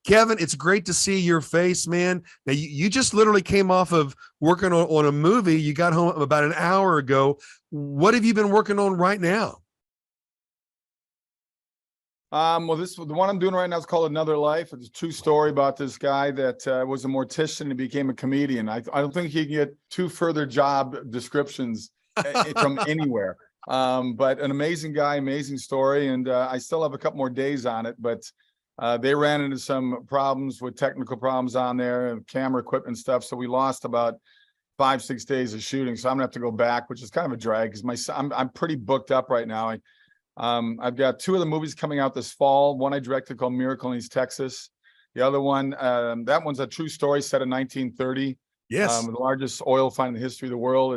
Kevin, it's great to see your face, man. Now, you just literally came off of working on a movie. You got home about an hour ago. What have you been working on right now? Well, the one I'm doing right now is called Another Life. It's a true story about this guy that was a mortician and became a comedian. I don't think he can get two further job descriptions from anywhere. But an amazing guy, amazing story. And I still have a couple more days on it, but they ran into some problems with technical problems on there and camera equipment stuff. So we lost about 5-6 days of shooting. So I'm gonna have to go back, which is kind of a drag because I'm pretty booked up right now. I've got 2 of the movies coming out this fall. One I directed called Miracle in East Texas. The other one, that one's a true story set in 1930. Yes, the largest oil find in the history of the world.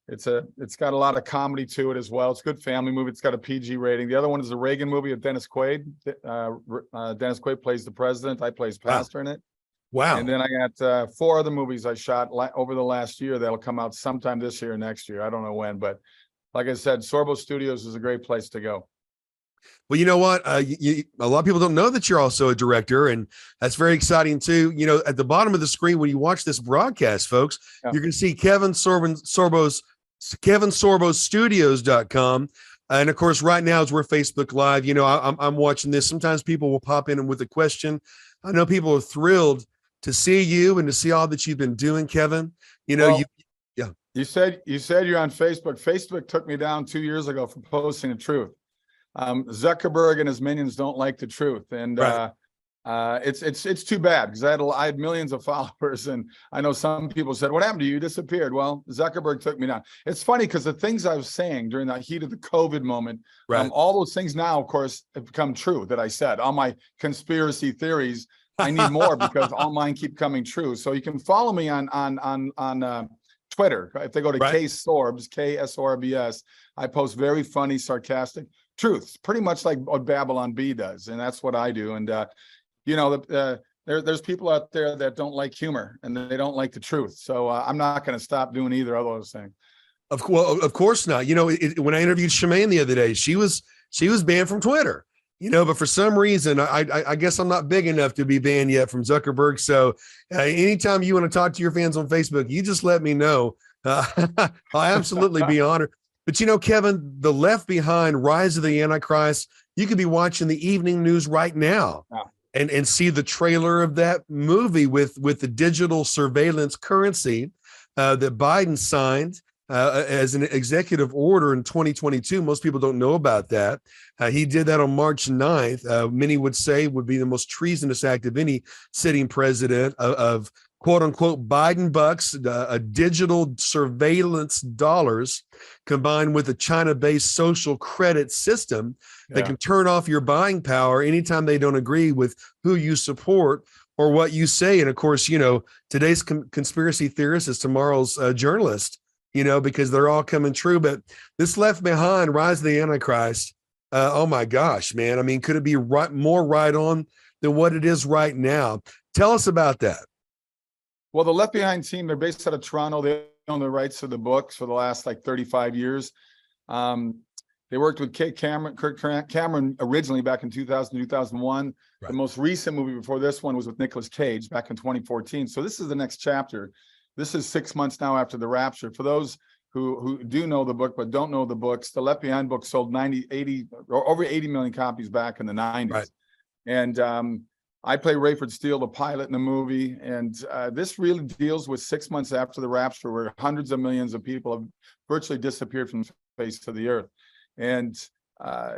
It's got a lot of comedy to it as well. It's a good family movie. It's got a PG rating. The other one is a Reagan movie with Dennis Quaid. Dennis Quaid plays the president. I plays pastor in it. Wow. And then I got 4 other movies I shot over the last year that'll come out sometime this year or next year. I don't know when, but like I said, Sorbo Studios is a great place to go. Well, you know what? A lot of people don't know that you're also a director, and that's very exciting too. You know, at the bottom of the screen, when you watch this broadcast, folks, you're going to see KevinSorboStudios.com. And of course, right now, as we're Facebook Live, you know, I'm watching this. Sometimes people will pop in with a question. I know people are thrilled to see you and to see all that you've been doing, Kevin. You know, You said you're on Facebook. Facebook took me down 2 years ago for posting the truth. Zuckerberg and his minions don't like the truth, and right. It's too bad because I had millions of followers, and I know some people said, "What happened to you? You disappeared." Well, Zuckerberg took me down. It's funny because the things I was saying during the heat of the COVID moment, right. All those things now, of course, have become true that I said. All my conspiracy theories, I need more because all mine keep coming true. So you can follow me on Twitter. If they go to KSorbs, KSORBS, I post very funny, sarcastic truths, pretty much like what Babylon B does, and that's what I do. And you know, there's people out there that don't like humor and they don't like the truth. So I'm not going to stop doing either of those things. Of course not. You know, when I interviewed Shemaine the other day, she was banned from Twitter. You know, but for some reason, I guess I'm not big enough to be banned yet from Zuckerberg. So anytime you want to talk to your fans on Facebook, you just let me know. I'll absolutely be honored. But, you know, Kevin, the Left Behind, Rise of the Antichrist, you could be watching the evening news right now and see the trailer of that movie with the digital surveillance currency that Biden signed as an executive order in 2022. Most people don't know about that. He did that on March 9th. Many would say would be the most treasonous act of any sitting president of quote unquote Biden bucks, a digital surveillance dollars combined with a China-based social credit system that can turn off your buying power anytime they don't agree with who you support or what you say. And of course, you know, today's conspiracy theorist is tomorrow's journalist, you know, because they're all coming true. But this Left Behind, Rise of the Antichrist, oh my gosh, man. I mean, could it be more right on than what it is right now? Tell us about that. Well, the Left Behind team, they're based out of Toronto. They own the rights to the books for the last like 35 years. They worked with Kirk Cameron originally back in 2000, 2001. Right. The most recent movie before this one was with Nicolas Cage back in 2014. So this is the next chapter. This is 6 months now after the rapture. For those who do know the book but don't know the books, the Left Behind book sold over 80 million copies back in the 90s. Right. And I play Rayford Steele, the pilot in the movie. And this really deals with 6 months after the rapture, where hundreds of millions of people have virtually disappeared from the face of the earth. And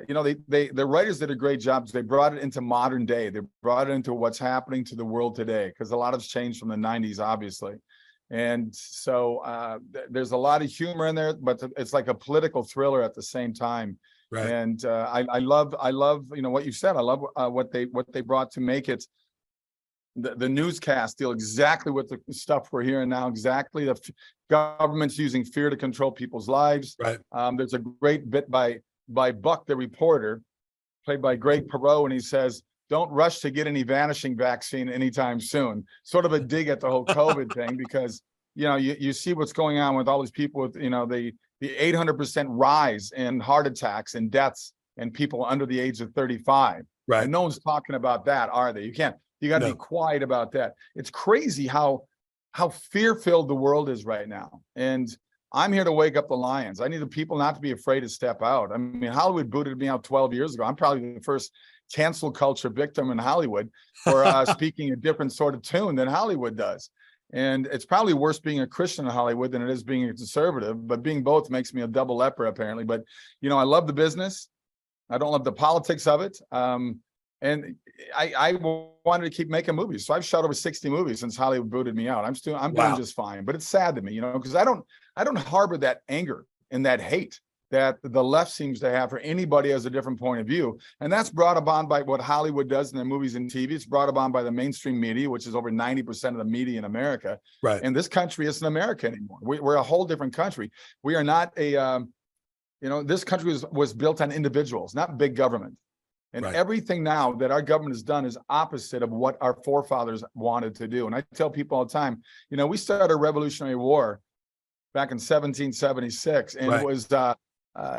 you know, the writers did a great job. They brought it into modern day. They brought it into what's happening to the world today, because a lot has changed from the 90s, obviously. And so there's a lot of humor in there, but it's like a political thriller at the same time. Right. And I love, you know, what you said. I love what they brought to make it. The newscast deal exactly with the stuff we're hearing now. Exactly, the government's using fear to control people's lives. Right. There's a great bit by Buck, the reporter, played by Greg Perot, and he says, "Don't rush to get any vanishing vaccine anytime soon." Sort of a dig at the whole COVID thing, because you know you see what's going on with all these people with, you know, the 800% rise in heart attacks and deaths and people under the age of 35. Right. And no one's talking about that, are they? You can't You got to No. be quiet about that. It's crazy how fear-filled the world is right now. And I'm here to wake up the lions. I need the people not to be afraid to step out. I mean, Hollywood booted me out 12 years ago. I'm probably the first cancel culture victim in Hollywood for speaking a different sort of tune than Hollywood does. And it's probably worse being a Christian in Hollywood than it is being a conservative, but being both makes me a double leper, apparently. But, you know, I love the business. I don't love the politics of it. And I wanted to keep making movies. So I've shot over 60 movies since Hollywood booted me out. I'm doing just fine, but it's sad to me, you know, because I don't harbor that anger and that hate that the left seems to have for anybody who has a different point of view. And that's brought upon by what Hollywood does in their movies and TV. It's brought upon by the mainstream media, which is over 90% of the media in America. Right. And this country isn't America anymore. We're a whole different country. We are not this country was built on individuals, not big government. And everything now that our government has done is opposite of what our forefathers wanted to do. And I tell people all the time, you know, we started a Revolutionary War back in 1776, and it was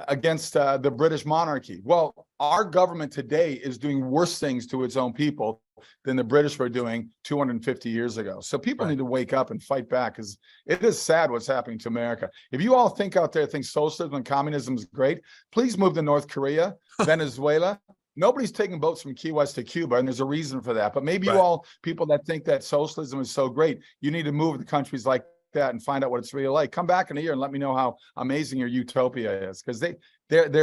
against the British monarchy. Well, our government today is doing worse things to its own people than the British were doing 250 years ago. So people need to wake up and fight back, because it is sad what's happening to America. If you all think out there think socialism and communism is great, please move to North Korea, Venezuela. Nobody's taking boats from Key West to Cuba, and there's a reason for that. But maybe you all people that think that socialism is so great, you need to move to countries like that and find out what it's really like. Come back in a year and let me know how amazing your utopia is, because they're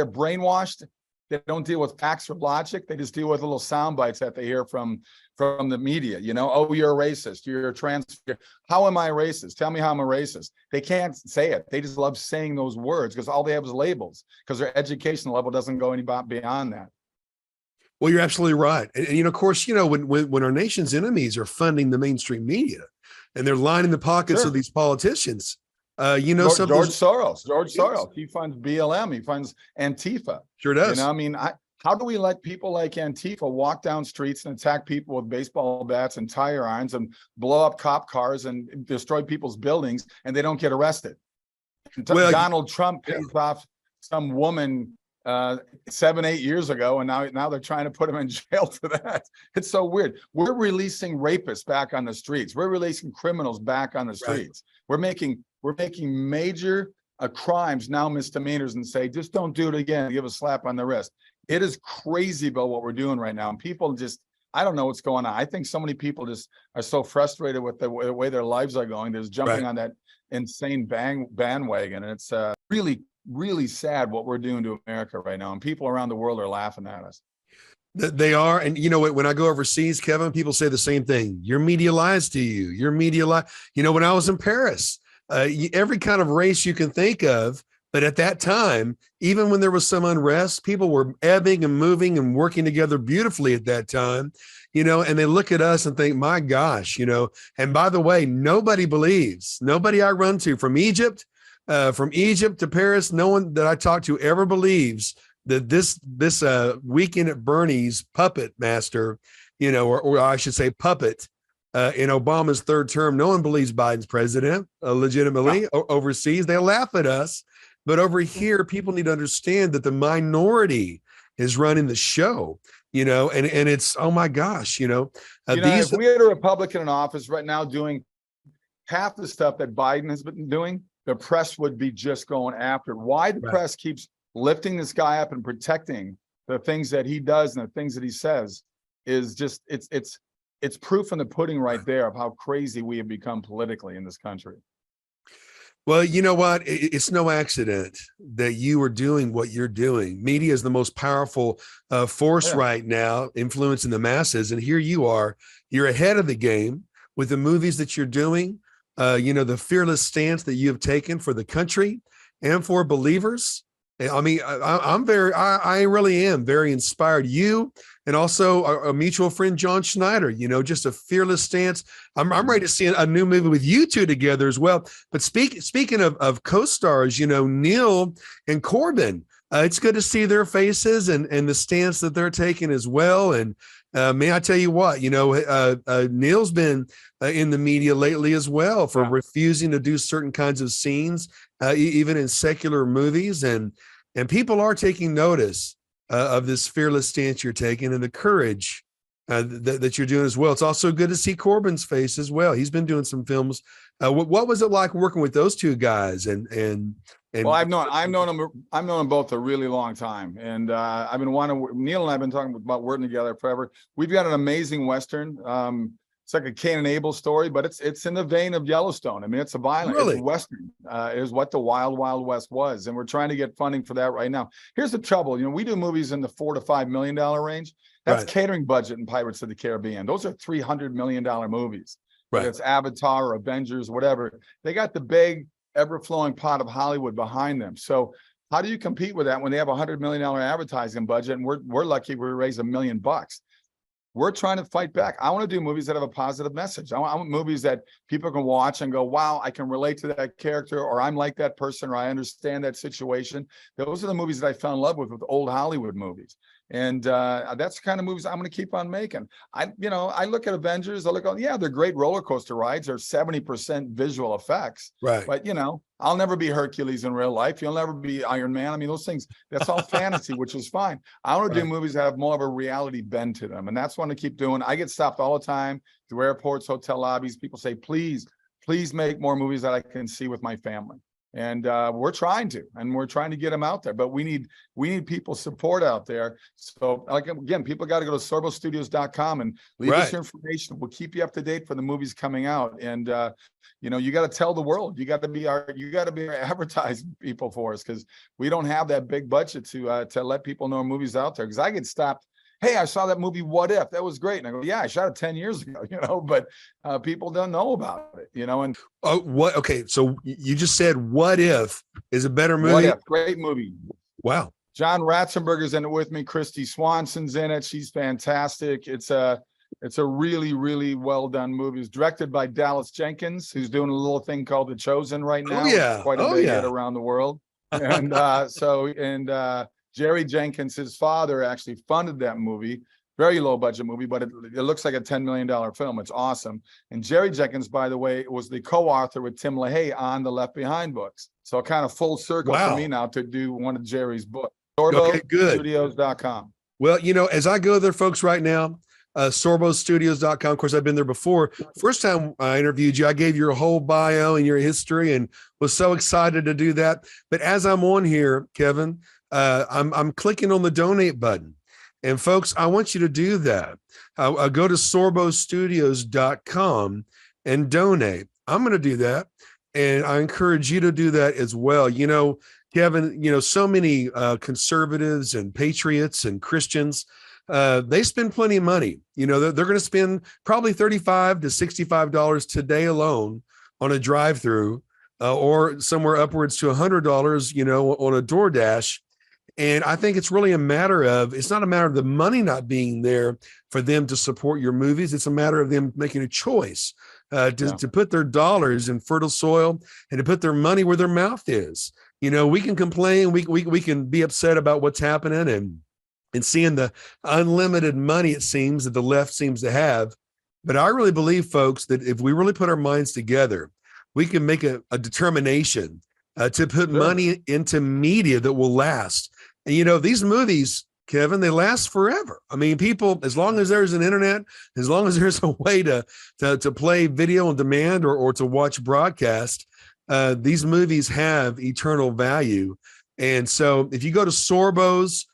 brainwashed. They don't deal with facts or logic. They just deal with little sound bites that they hear from the media. You know, oh, you're a racist. You're a trans. How am I racist? Tell me how I'm a racist. They can't say it. They just love saying those words because all they have is labels, because their education level doesn't go any beyond that. Well, you're absolutely right. And you know, of course, you know, when our nation's enemies are funding the mainstream media and they're lining the pockets of these politicians, you know, George Soros, he funds BLM, he funds Antifa. Sure does. You know, I mean, how do we let people like Antifa walk down streets and attack people with baseball bats and tire irons and blow up cop cars and destroy people's buildings, and they don't get arrested? Well, Donald Trump pays off some woman 7-8 years ago, and now they're trying to put him in jail for that. It's so weird. We're releasing rapists back on the streets. We're releasing criminals back on the streets. We're making major crimes now misdemeanors and say, just don't do it again. Give a slap on the wrist. It is crazy about what we're doing right now. And people just, I don't know what's going on. I think so many people just are so frustrated with the way their lives are going. They're just jumping on that insane bandwagon. And it's really sad what we're doing to America right now. And people around the world are laughing at us. They are. And you know what, when I go overseas, Kevin, people say the same thing. Your media lies to you. Your media you know, when I was in Paris, every kind of race you can think of. But at that time, even when there was some unrest, people were ebbing and moving and working together beautifully at that time, you know, and they look at us and think, my gosh, you know, and by the way, nobody I run to from Egypt to Paris, no one that I talk to ever believes that this Weekend at Bernie's puppet master, you know, or I should say puppet, in Obama's third term, no one believes Biden's president legitimately. Overseas. They laugh at us. But over here, people need to understand that the minority is running the show, you know, and it's, oh my gosh, you know, if we had a Republican in office right now doing half the stuff that Biden has been doing, the press would be just going after it. Why the press keeps lifting this guy up and protecting the things that he does and the things that he says is just, it's proof in the pudding right there of how crazy we have become politically in this country. Well, you know what? It's no accident that you are doing what you're doing. Media is the most powerful force right now, influencing the masses. And here you are, you're ahead of the game with the movies that you're doing. You know, the fearless stance that you have taken for the country and for believers. I mean, I really am very inspired. You and also a mutual friend, John Schneider, you know, just a fearless stance. I'm ready to see a new movie with you two together as well. But speaking of co-stars, you know, Neil and Corbin, it's good to see their faces and the stance that they're taking as well. And may I tell you what, you know, Neil's been in the media lately as well for refusing to do certain kinds of scenes, even in secular movies. And people are taking notice of this fearless stance you're taking and the courage that you're doing as well. It's also good to see Corbin's face as well. He's been doing some films. What was it like working with those two guys? Well, I've known them both a really long time, and I've been Neil and I've been talking about working together forever. We've got an amazing Western. It's like a Cain and Abel story, but it's in the vein of Yellowstone. I mean, it's a violent, it's Western. Is what the Wild Wild West was, and we're trying to get funding for that right now. Here's the trouble: we do movies in the $4 to $5 million range. That's catering budget in Pirates of the Caribbean. Those are $300 million movies. Right. Whether it's Avatar or Avengers, whatever. They got the big, ever-flowing pot of Hollywood behind them. So how do you compete with that when they have $100 million advertising budget and we're lucky we raise $1 million? We're trying to fight back. I want to do movies that have a positive message. I want movies that people can watch and go, wow, I can relate to that character, or I'm like that person, or I understand that situation. Those are the movies that I fell in love with old Hollywood movies. And that's the kind of movies I'm going to keep on making. I look at Avengers, they're great roller coaster rides. They're 70% visual effects. Right. But, I'll never be Hercules in real life. You'll never be Iron Man. I mean, those things, that's all fantasy, which is fine. I want to do movies that have more of a reality bend to them. And that's what I keep doing. I get stopped all the time through airports, hotel lobbies. People say, please make more movies that I can see with my family. And we're trying to get them out there, but we need people's support out there. So again, people got to go to sorbostudios.com and leave us your information. We'll keep you up to date for the movies coming out. And you got to tell the world, you got to be our advertising people for us, because we don't have that big budget to let people know movies out there. Because I get stopped. Hey, I saw that movie, What If? That was great. And I go, yeah, I shot it 10 years ago, but people don't know about it, and okay. So you just said What If is a better movie? What If, great movie. Wow. John Ratzenberger's in it with me. Christy Swanson's in it. She's fantastic. It's a really, really well done movie. It's directed by Dallas Jenkins, who's doing a little thing called The Chosen right now. Oh, yeah. Quite a big hit around the world. And Jerry Jenkins, his father, actually funded that movie. Very low budget movie, but it looks like a $10 million film. It's awesome. And Jerry Jenkins, by the way, was the co-author with Tim LaHaye on the Left Behind books. So kind of full circle for me now to do one of Jerry's books. SorboStudios.com. Well, as I go there, folks, right now, SorboStudios.com. Of course, I've been there before. First time I interviewed you, I gave your whole bio and your history and was so excited to do that. But as I'm on here, Kevin, I'm clicking on the donate button. And folks, I want you to do that. I'll go to sorbostudios.com and donate. I'm going to do that. And I encourage you to do that as well. Kevin, so many conservatives and patriots and Christians, they spend plenty of money. They're going to spend probably $35 to $65 today alone on a drive-through, or somewhere upwards to $100, on a DoorDash. And I think it's really it's not a matter of the money not being there for them to support your movies. It's a matter of them making a choice to put their dollars in fertile soil and to put their money where their mouth is. We can complain, we can be upset about what's happening and seeing the unlimited money it seems that the left seems to have. But I really believe, folks, that if we really put our minds together, we can make a determination to put money into media that will last. And, these movies, Kevin, they last forever. I mean, people, as long as there's an internet, as long as there's a way to play video on demand or to watch broadcast, these movies have eternal value. And so if you go to Sorbo's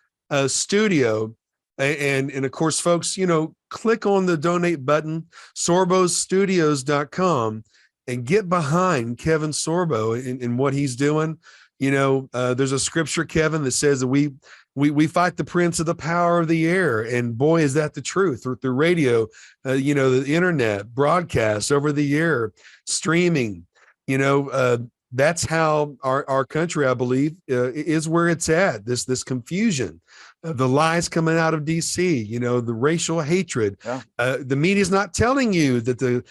studio, and of course, folks, click on the donate button, sorbostudios.com, and get behind Kevin Sorbo in what he's doing. There's a scripture, Kevin, that says that we fight the prince of the power of the air. And boy, is that the truth. Through radio, the internet, broadcasts, over the air, streaming, that's how our country, I believe, is where it's at. This confusion, the lies coming out of DC, the racial hatred. Yeah. The media's not telling you that the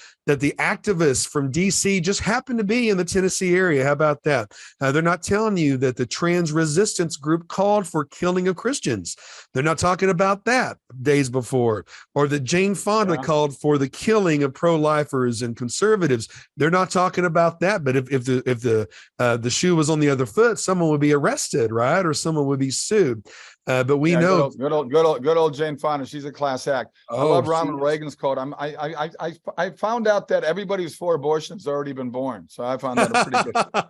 activists from DC just happen to be in the Tennessee area. How about that? They're not telling you that the trans resistance group called for killing of Christians. They're not talking about that days before, or that Jane Fonda called for the killing of pro-lifers and conservatives. They're not talking about that. But if the shoe was on the other foot, someone would be arrested, right? Or someone would be sued. But we Yeah, know. good old Jane Fonda. She's a class act. I love Ronald Reagan's quote. I found out that everybody who's for abortion has already been born. So I found that a pretty good.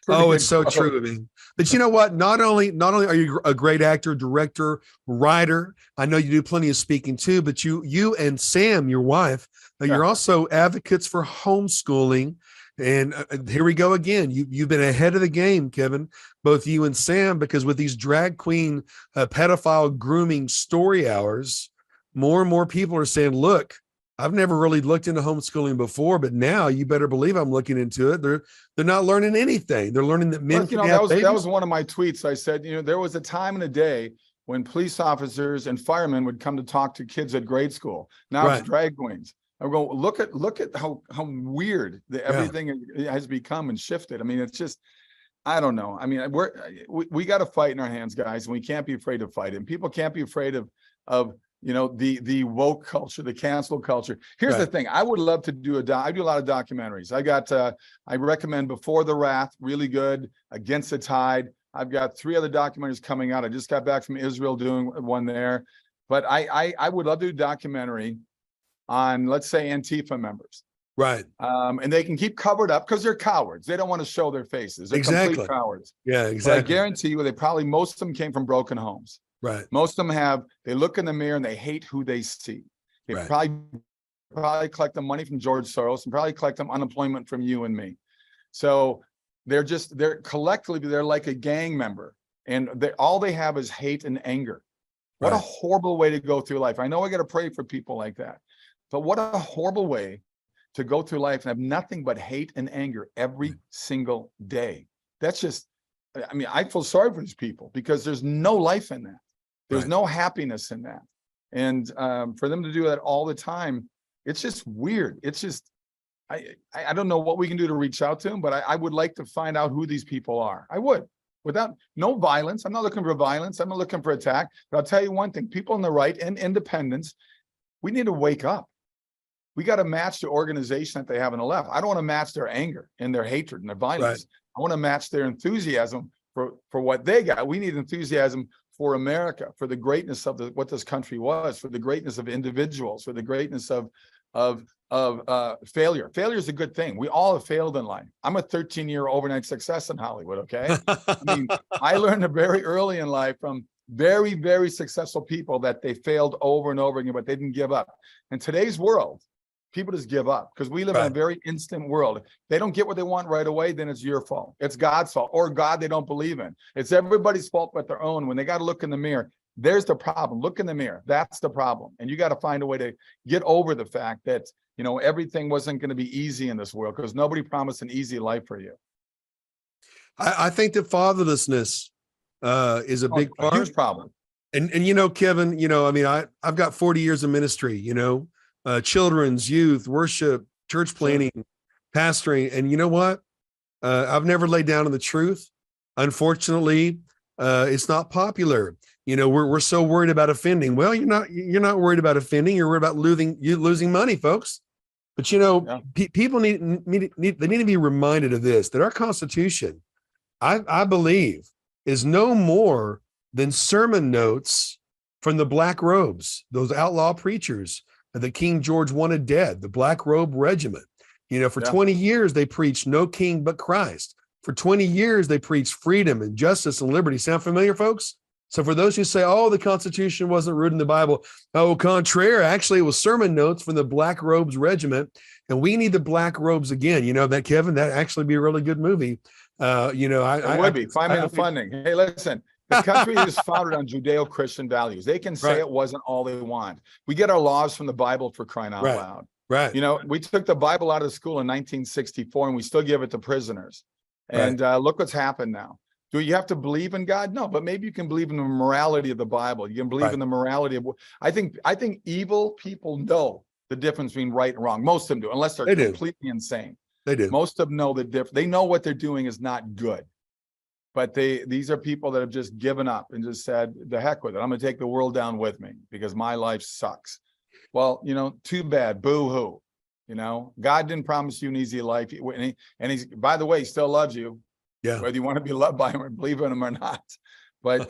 Oh, it's so true. I mean, but you know what? Not only are you a great actor, director, writer, I know you do plenty of speaking too, but you and Sam, your wife, you're also advocates for homeschooling. And here we go again. You've been ahead of the game, Kevin, both you and Sam, because with these drag queen pedophile grooming story hours, more and more people are saying, look, I've never really looked into homeschooling before, but now you better believe I'm looking into it. They're not learning anything. They're learning that men can have babies. That was one of my tweets. I said, there was a time in a day when police officers and firemen would come to talk to kids at grade school. Now it's drag queens. I go, look at how weird everything has become and shifted. I mean, it's just, I don't know. I mean, we got a fight in our hands, guys, and we can't be afraid to fight it. And people can't be afraid of the woke culture, the cancel culture. Here's the thing. I would love to do I do a lot of documentaries. I recommend Before the Wrath, really good. Against the Tide. I've got 3 other documentaries coming out. I just got back from Israel doing one there. But I would love to do a documentary on, let's say, Antifa members. Right. And they can keep covered up because they're cowards. They don't want to show their faces. They're complete cowards. Yeah, exactly. But I guarantee you, most of them came from broken homes. Right. Most of them they look in the mirror and they hate who they see. They probably collect the money from George Soros and probably collect them unemployment from you and me. So they're collectively, they're like a gang member, and all they have is hate and anger. What a horrible way to go through life. I know I got to pray for people like that, but what a horrible way to go through life and have nothing but hate and anger every single day. That's just, I mean, I feel sorry for these people because there's no life in that. There's no happiness in that. And for them to do that all the time, it's just weird. It's just, I don't know what we can do to reach out to them, but I would like to find out who these people are. I would, without no violence. I'm not looking for violence. I'm not looking for attack. But I'll tell you one thing, people on the right and independents, we need to wake up. We got to match the organization that they have on the left. I don't want to match their anger and their hatred and their violence. I want to match their enthusiasm for what they got. We need enthusiasm for America, for the greatness of what this country was, for the greatness of individuals, for the greatness of failure. Failure is a good thing. We all have failed in life. I'm a 13-year overnight success in Hollywood. Okay. I mean, I learned very early in life from very, very successful people that they failed over and over again, but they didn't give up. In today's world, people just give up because we live in a very instant world. If they don't get what they want right away, then it's your fault. It's God's fault, or God they don't believe in. It's everybody's fault but their own. When they got to look in the mirror, there's the problem. Look in the mirror. That's the problem. And you got to find a way to get over the fact that, everything wasn't going to be easy in this world because nobody promised an easy life for you. I think that fatherlessness is a big part. Huge problem. And Kevin, I mean, I've got 40 years of ministry, children's, youth, worship, church planning, pastoring. And you know what? I've never laid down on the truth. Unfortunately, it's not popular. We're so worried about offending. Well, you're not worried about offending. You're worried about losing money, folks. But people need to be reminded of this, that our Constitution, I believe, is no more than sermon notes from the Black Robes, those outlaw preachers that King George wanted dead, the Black Robe Regiment. For 20 years, they preached no king but Christ. For 20 years, they preached freedom and justice and liberty. Sound familiar, folks? So for those who say, the Constitution wasn't rooted in the Bible, au contraire, actually, it was sermon notes from the Black Robes Regiment. And we need the Black Robes again. That, Kevin, that'd actually be a really good movie. It would be. Find me the funding. Hey, listen. The country is founded on Judeo-Christian values. They can say it wasn't all they want. We get our laws from the Bible, for crying out loud. Right. We took the Bible out of school in 1964 and we still give it to prisoners. And look what's happened now. Do you have to believe in God? No, but maybe you can believe in the morality of the Bible. You can believe in the morality of, I think evil people know the difference between right and wrong. Most of them do, unless they're completely insane. They do. Most of them know the difference. They know what they're doing is not good. But these are people that have just given up and just said, the heck with it. I'm going to take the world down with me because my life sucks. Well, too bad. Boo-hoo. God didn't promise you an easy life. And he's, by the way, he still loves you. Yeah. Whether you want to be loved by him or believe in him or not. But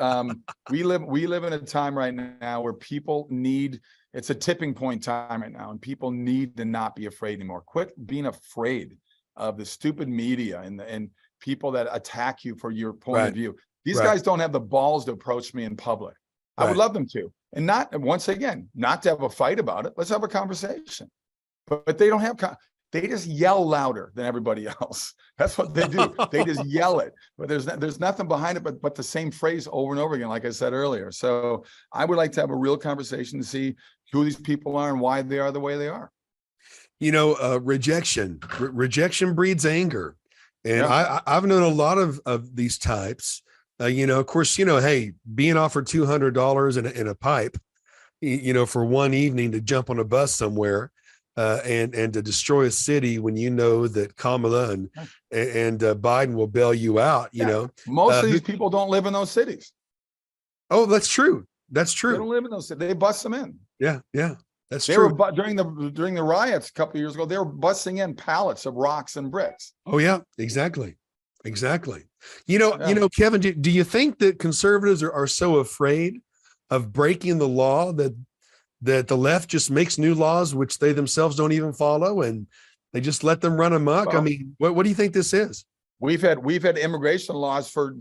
we live in a time right now where people need, it's a tipping point time right now, and people need to not be afraid anymore. Quit being afraid of the stupid media and people that attack you for your point of view. These guys don't have the balls to approach me in public. I would love them to. And not, once again, not to have a fight about it. Let's have a conversation. But they don't have, they just yell louder than everybody else. That's what they do. They just yell it. But there's nothing behind it but the same phrase over and over again, like I said earlier. So I would like to have a real conversation to see who these people are and why they are the way they are. You know, rejection breeds anger. And I've known a lot of these types. You know, of course, you know, hey, being offered $200 in a pipe, you know, for one evening to jump on a bus somewhere and to destroy a city when you know that Kamala and Biden will bail you out, you know. Most of these people don't live in those cities. Oh, that's true. That's true. They don't live in those cities. They bust them in. Yeah, yeah. That's they true. Were during the riots a couple of years ago, they were busting in pallets of rocks and bricks. Oh yeah, exactly. You know, Kevin, do you think that conservatives are so afraid of breaking the law that the left just makes new laws which they themselves don't even follow and they just let them run amok? Well, I mean, what do you think this is? We've had immigration laws for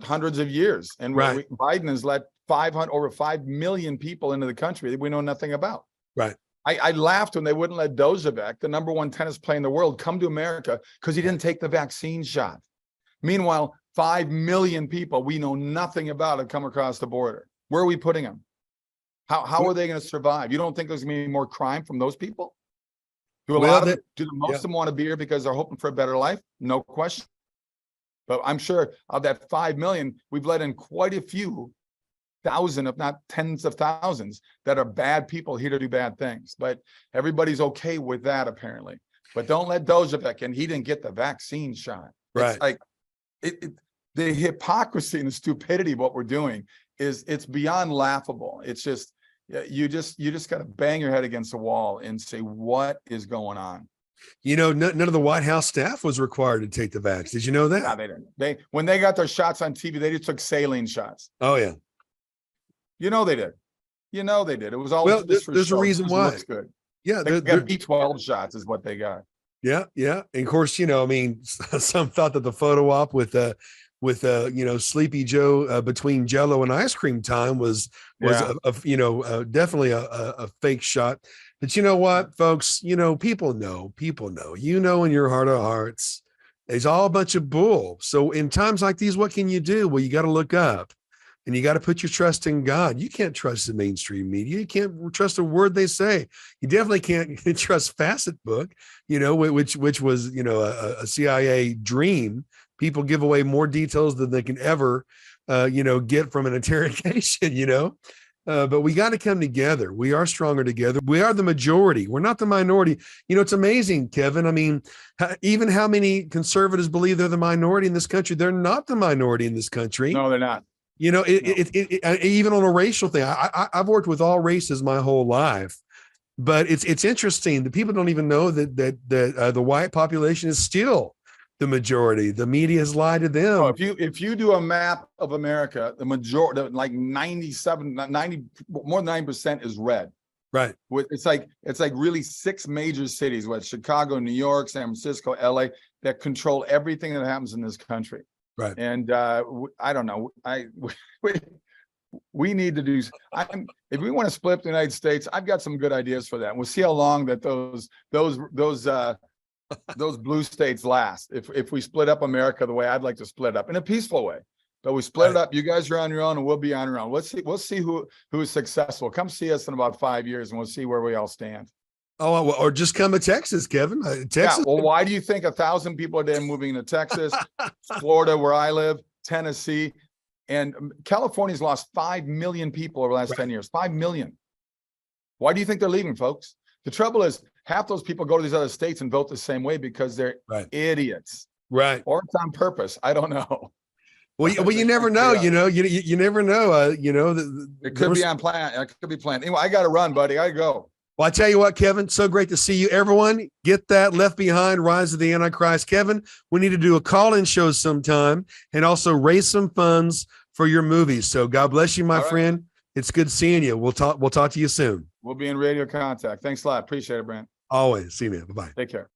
hundreds of years, and Biden has let over 5 million people into the country that we know nothing about. Right. I laughed when they wouldn't let Dozovec, the #1 tennis player in the world, come to America because he didn't take the vaccine shot. Meanwhile, 5 million people we know nothing about have come across the border. Where are we putting them? How are they going to survive? You don't think there's going to be more crime from those people? Do most of them want to be here because they're hoping for a better life? No question. But I'm sure of that 5 million, we've let in quite a few thousand, if not tens of thousands, that are bad people here to do bad things. But everybody's okay with that, apparently. But don't let Dozovec, and he didn't get the vaccine shot. Right. It's like the hypocrisy and the stupidity of what we're doing it's beyond laughable. It's just you just got to bang your head against the wall and say, what is going on? You know, none of the White House staff was required to take the vax. Did you know that? No, they didn't. When they got their shots on TV, they just took saline shots. Oh yeah. You know they did. It was all there's a reason why. Looks good. Yeah, they got B12 shots is what they got. Yeah. And of course, you know, I mean, some thought that the photo op with you know, Sleepy Joe between Jello and ice cream time was definitely a fake shot. But you know what, folks, you know, people know, you know, in your heart of hearts, it's all a bunch of bull. So in times like these, what can you do? Well, you got to look up. And you got to put your trust in God. You can't trust the mainstream media. You can't trust a word they say. You definitely can't trust Facet Book, you know, which was, you know, a CIA dream. People give away more details than they can ever, you know, get from an interrogation, you know. But we got to come together. We are stronger together. We are the majority. We're not the minority. You know, it's amazing, Kevin. I mean, even how many conservatives believe they're the minority in this country? They're not the minority in this country. No, they're not. You know, even on a racial thing, I've worked with all races my whole life, but it's interesting that people don't even know that the white population is still the majority. The media has lied to them. Oh, if you do a map of America, the majority, like 90, more than 9% is red. Right. It's like really 6 major cities, what Chicago, New York, San Francisco, LA, that control everything that happens in this country. Right. And I don't know. We need to do. If we want to split up the United States, I've got some good ideas for that. We'll see how long that those blue states last. If we split up America the way I'd like to split up in a peaceful way, but we split it up. You guys are on your own, and we'll be on our own. We'll see who is successful. Come see us in about 5 years, and we'll see where we all stand. Oh, or just come to Texas, Kevin. Texas. Yeah, well, why do you think 1,000 people a day are moving to Texas, Florida, where I live, Tennessee, and California's lost 5 million people over the last 10 years. 5 million. Why do you think they're leaving, folks? The trouble is half those people go to these other states and vote the same way because they're idiots. Right. Or it's on purpose. I don't know. Well, you never know. You know, you never know. You know, it could be on plan. It could be planned. Anyway, I got to run, buddy. I go. Well, I tell you what, Kevin, so great to see you. Everyone, get that Left Behind, Rise of the Antichrist. Kevin, we need to do a call-in show sometime and also raise some funds for your movies. So God bless you, my All right. friend. It's good seeing you. We'll talk to you soon. We'll be in radio contact. Thanks a lot. Appreciate it, Brant. Always. See you, man. Bye-bye. Take care.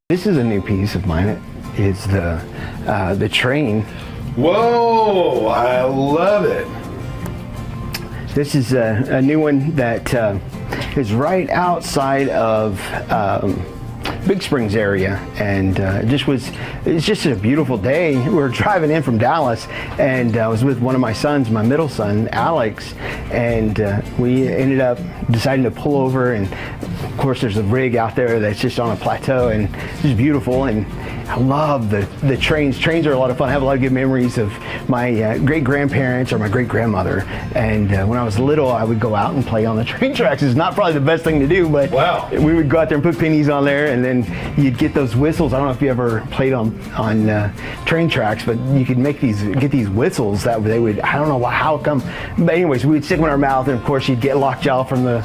This is a new piece of mine. It's the train. Whoa, I love it. This is a new one that is right outside of Big Springs area, and it's just a beautiful day. We were driving in from Dallas, and I was with one of my sons, my middle son, Alex, and we ended up deciding to pull over, and of course there's a rig out there that's just on a plateau, and it's just beautiful. And I love the trains. Trains are a lot of fun. I have a lot of good memories of my great-grandparents or my great-grandmother. And when I was little, I would go out and play on the train tracks. It's not probably the best thing to do, but wow. We would go out there and put pennies on there, and then you'd get those whistles. I don't know if you ever played on train tracks, but you could get these whistles that they would, I don't know how it come. But anyways, we would stick them in our mouth, and of course you'd get lockjaw from the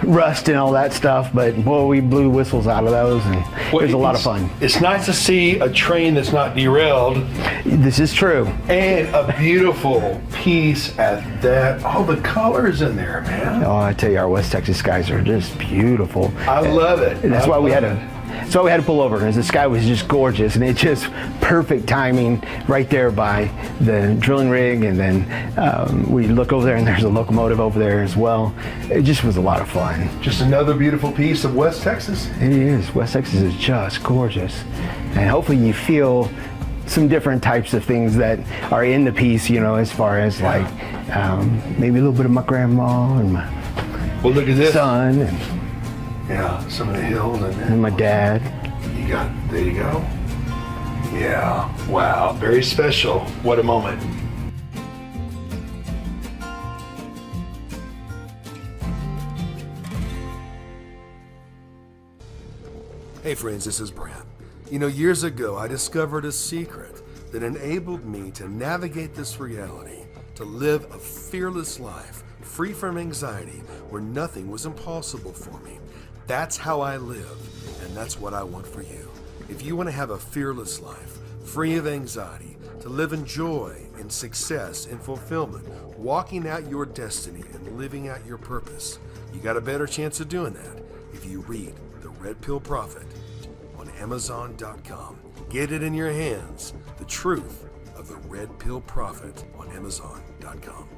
rust and all that stuff. But boy, we blew whistles out of those, and it was a lot of fun. It's nice to see a train that's not derailed. This is true. And a beautiful piece at that. All the colors in there, man. Oh, I tell you, our West Texas skies are just beautiful. I love it. And that's why we had to pull over, because the sky was just gorgeous, and it's just perfect timing right there by the drilling rig. And then we look over there, and there's a locomotive over there as well. It just was a lot of fun. Just another beautiful piece of West Texas. It is. West Texas is just gorgeous, and hopefully you feel some different types of things that are in the piece, as far as like maybe a little bit of my grandma and my look at this son, and some of the hills and my dad. There you go. Yeah, wow, very special. What a moment. Hey friends, this is Brant. Years ago I discovered a secret that enabled me to navigate this reality, to live a fearless life, free from anxiety, where nothing was impossible for me. That's how I live, and that's what I want for you. If you want to have a fearless life, free of anxiety, to live in joy and success and fulfillment, walking out your destiny and living out your purpose, you got a better chance of doing that if you read The Red Pill Prophet on Amazon.com. Get it in your hands. The truth of the Red Pill Prophet on Amazon.com.